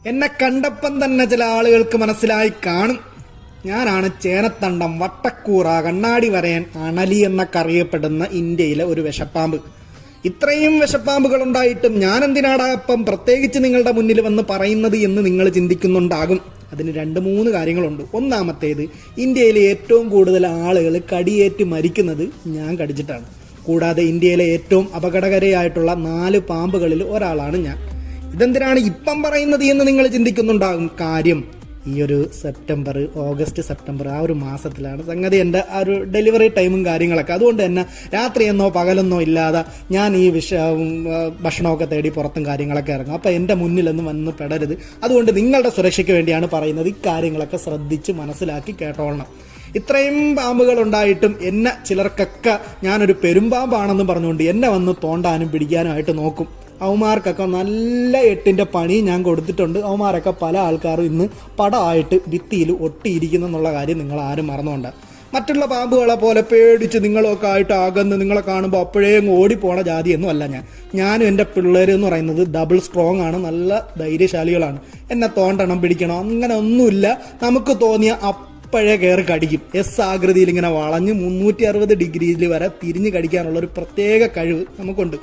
എന്നെ കണ്ടപ്പം തന്നെ ചില ആളുകൾക്ക് മനസ്സിലായി കാണും. ഞാനാണ് ചേനത്തണ്ടം, വട്ടക്കൂറ, കണ്ണാടി വരയൻ, അണലി എന്നൊക്കെ അറിയപ്പെടുന്ന ഇന്ത്യയിലെ ഒരു വിഷപ്പാമ്പ്. ഇത്രയും വിഷപ്പാമ്പുകൾ ഉണ്ടായിട്ടും ഞാൻ എന്തിനാടാ അപ്പം പ്രത്യേകിച്ച് നിങ്ങളുടെ മുന്നിൽ വന്ന് പറയുന്നത് എന്ന് നിങ്ങൾ ചിന്തിക്കുന്നുണ്ടാകും. അതിന് 2-3 കാര്യങ്ങളുണ്ട്. ഒന്നാമത്തേത്, ഇന്ത്യയിലെ ഏറ്റവും കൂടുതൽ ആളുകൾ കടിയേറ്റ് മരിക്കുന്നത് ഞാൻ കടിച്ചിട്ടാണ്. കൂടാതെ ഇന്ത്യയിലെ ഏറ്റവും അപകടകരമായിട്ടുള്ള 4 പാമ്പുകളിൽ ഒരാളാണ് ഞാൻ. ഇതെന്തിനാണ് ഇപ്പം പറയുന്നത് എന്ന് നിങ്ങൾ ചിന്തിക്കുന്നുണ്ടാകും. കാര്യം, ഈ ഒരു ഓഗസ്റ്റ് സെപ്റ്റംബർ ആ ഒരു മാസത്തിലാണ് സംഗതി എൻ്റെ ആ ഒരു ഡെലിവറി ടൈമും കാര്യങ്ങളൊക്കെ. അതുകൊണ്ട് തന്നെ രാത്രിയെന്നോ പകലെന്നോ ഇല്ലാതെ ഞാൻ ഈ ഭക്ഷണമൊക്കെ തേടി പുറത്തും കാര്യങ്ങളൊക്കെ ഇറങ്ങും. അപ്പോൾ എൻ്റെ മുന്നിലൊന്നും വന്ന് പെടരുത്. അതുകൊണ്ട് നിങ്ങളുടെ സുരക്ഷയ്ക്ക് വേണ്ടിയാണ് പറയുന്നത്. ഈ കാര്യങ്ങളൊക്കെ ശ്രദ്ധിച്ച് മനസ്സിലാക്കി കേട്ടോളണം. ഇത്രയും പാമ്പുകൾ ഉണ്ടായിട്ടും എന്നെ ചിലർക്കൊക്കെ ഞാനൊരു പെരുമ്പാമ്പാണെന്ന് പറഞ്ഞുകൊണ്ട് എന്നെ വന്ന് തോണ്ടാനും പിടിക്കാനുമായിട്ട് നോക്കും. അവന്മാർക്കൊക്കെ നല്ല 8ന്റെ പണി ഞാൻ കൊടുത്തിട്ടുണ്ട്. അവന്മാരൊക്കെ പല ആൾക്കാരും ഇന്ന് പടമായിട്ട് ഭിത്തിയിൽ ഒട്ടിയിരിക്കുന്നെന്നുള്ള കാര്യം നിങ്ങൾ ആരും മറന്നുകൊണ്ട്. മറ്റുള്ള പാമ്പുകളെ പോലെ പേടിച്ച് നിങ്ങളൊക്കെ ആയിട്ട് അകന്ന് നിങ്ങളെ കാണുമ്പോൾ അപ്പോഴേ ഓടിപ്പോണ ജാതിയൊന്നും അല്ല ഞാനും എൻ്റെ പിള്ളേർ എന്ന് പറയുന്നത് ഡബിൾ സ്ട്രോങ് ആണ്, നല്ല ധൈര്യശാലികളാണ്. എന്നെ തോണ്ടണം പിടിക്കണം അങ്ങനെ ഒന്നുമില്ല. നമുക്ക് തോന്നിയ അപ്പോഴേ കയറി കടിക്കും. ആകൃതിയിൽ ഇങ്ങനെ വളഞ്ഞ് 360 ഡിഗ്രിയിൽ വരെ തിരിഞ്ഞ് കടിക്കാനുള്ള ഒരു പ്രത്യേക കഴിവ് നമുക്കുണ്ട്.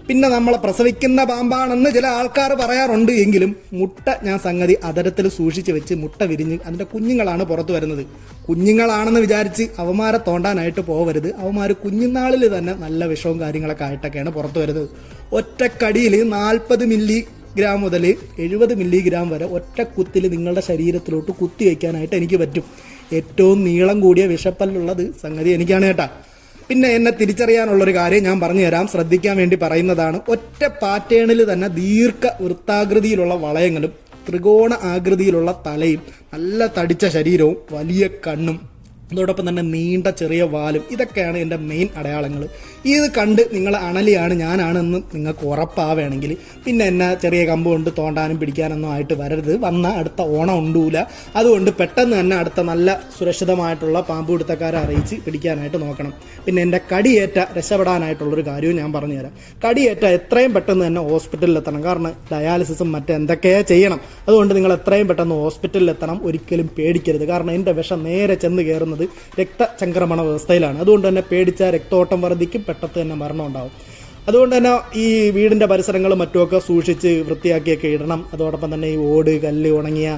പിന്നെ നമ്മളെ പ്രസവിക്കുന്ന പാമ്പാണെന്ന് ചില ആൾക്കാർ പറയാറുണ്ട്. എങ്കിലും മുട്ട ഞാൻ സംഗതി അതരത്തിൽ സൂക്ഷിച്ച് വെച്ച് മുട്ട വിരിഞ്ഞ് അതിൻ്റെ കുഞ്ഞുങ്ങളാണ് പുറത്തു വരുന്നത്. കുഞ്ഞുങ്ങളാണെന്ന് വിചാരിച്ച് അവന്മാരെ തോണ്ടാനായിട്ട് പോകരുത്. അവന്മാർ കുഞ്ഞുനാളിൽ തന്നെ നല്ല വിഷവും കാര്യങ്ങളൊക്കെ ആയിട്ടൊക്കെയാണ് പുറത്തു വരുന്നത്. ഒറ്റക്കടിയിൽ 40 മില്ലിഗ്രാം മുതൽ 70 മില്ലിഗ്രാം വരെ ഒറ്റ കുത്തിൽ നിങ്ങളുടെ ശരീരത്തിലോട്ട് കുത്തി വയ്ക്കാനായിട്ട് എനിക്ക് പറ്റും. ഏറ്റവും നീളം കൂടിയ വിഷപ്പല്ലുള്ളത് സംഗതി എനിക്കാണ് കേട്ടാ. പിന്നെ എന്നെ തിരിച്ചറിയാനുള്ളൊരു കാര്യം ഞാൻ പറഞ്ഞു തരാം, ശ്രദ്ധിക്കാൻ വേണ്ടി പറയുന്നതാണ്. ഒറ്റ പാറ്റേണിൽ തന്നെ വൃത്താകൃതിയിലുള്ള വളയങ്ങളും ത്രികോണ ആകൃതിയിലുള്ള തലയും നല്ല തടിച്ച ശരീരവും വലിയ കണ്ണും അതോടൊപ്പം തന്നെ നീണ്ട ചെറിയ വാലും, ഇതൊക്കെയാണ് എൻ്റെ മെയിൻ അടയാളങ്ങൾ. ഇത് കണ്ട് നിങ്ങൾ അണലിയാണ് ഞാനാണെന്ന് നിങ്ങൾക്ക് ഉറപ്പാവുകയാണെങ്കിൽ പിന്നെ എന്നെ ചെറിയ കമ്പ് കൊണ്ട് തോണ്ടാനും പിടിക്കാനൊന്നും ആയിട്ട് വരരുത്. വന്ന അടുത്ത ഓണം ഉണ്ടൂല. അതുകൊണ്ട് പെട്ടെന്ന് തന്നെ അടുത്ത നല്ല സുരക്ഷിതമായിട്ടുള്ള പാമ്പ് പിടുത്തക്കാരെ അറിയിച്ച് പിടിക്കാനായിട്ട് നോക്കണം. പിന്നെ എൻ്റെ കടിയേറ്റ രക്ഷപ്പെടാനായിട്ടുള്ളൊരു കാര്യവും ഞാൻ പറഞ്ഞുതരാം. കടിയേറ്റ എത്രയും പെട്ടെന്ന് തന്നെ ഹോസ്പിറ്റലിൽ എത്തണം. കാരണം ഡയാലിസിസും മറ്റെന്തൊക്കെയോ ചെയ്യണം. അതുകൊണ്ട് നിങ്ങൾ എത്രയും പെട്ടെന്ന് ഹോസ്പിറ്റലിൽ എത്തണം. ഒരിക്കലും പേടിക്കരുത്. കാരണം എൻ്റെ വിഷം നേരെ ചെന്ന് കയറുന്നത് രക്തചംക്രമണ വ്യവസ്ഥയിലാണ്. അതുകൊണ്ട് തന്നെ പേടിച്ച രക്തോട്ടം വർദ്ധിക്കും, പെട്ടെന്ന് തന്നെ മരണം ഉണ്ടാവും. അതുകൊണ്ട് തന്നെ ഈ വീടിൻ്റെ പരിസരങ്ങളും മറ്റുമൊക്കെ സൂക്ഷിച്ച് വൃത്തിയാക്കിയൊക്കെ ഇടണം. അതോടൊപ്പം തന്നെ ഈ ഓട്, കല്ല്, ഉണങ്ങിയ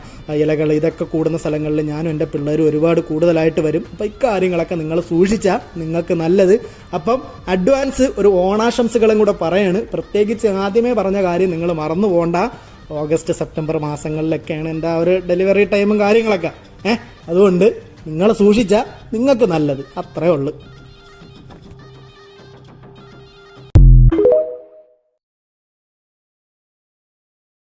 ഇലകൾ ഇതൊക്കെ കൂടുന്ന സ്ഥലങ്ങളിൽ ഞാനും എൻ്റെ പിള്ളേരും ഒരുപാട് കൂടുതലായിട്ട് വരും. അപ്പോൾ ഇക്കാര്യങ്ങളൊക്കെ നിങ്ങൾ സൂക്ഷിച്ചാൽ നിങ്ങൾക്ക് നല്ലത്. അപ്പം അഡ്വാൻസ് ഒരു ഓണാശംസകളും കൂടെ പറയാണ്. പ്രത്യേകിച്ച് ആദ്യമേ പറഞ്ഞ കാര്യം നിങ്ങൾ മറന്നു പോകണ്ട. ഓഗസ്റ്റ് സെപ്റ്റംബർ മാസങ്ങളിലൊക്കെയാണ് എൻ്റെ ആ ഒരു ഡെലിവറി ടൈമും കാര്യങ്ങളൊക്കെ. അതുകൊണ്ട് നിങ്ങൾ സൂക്ഷിച്ചാൽ നിങ്ങൾക്ക് നല്ലത്. അത്രേ ഉള്ളൂ.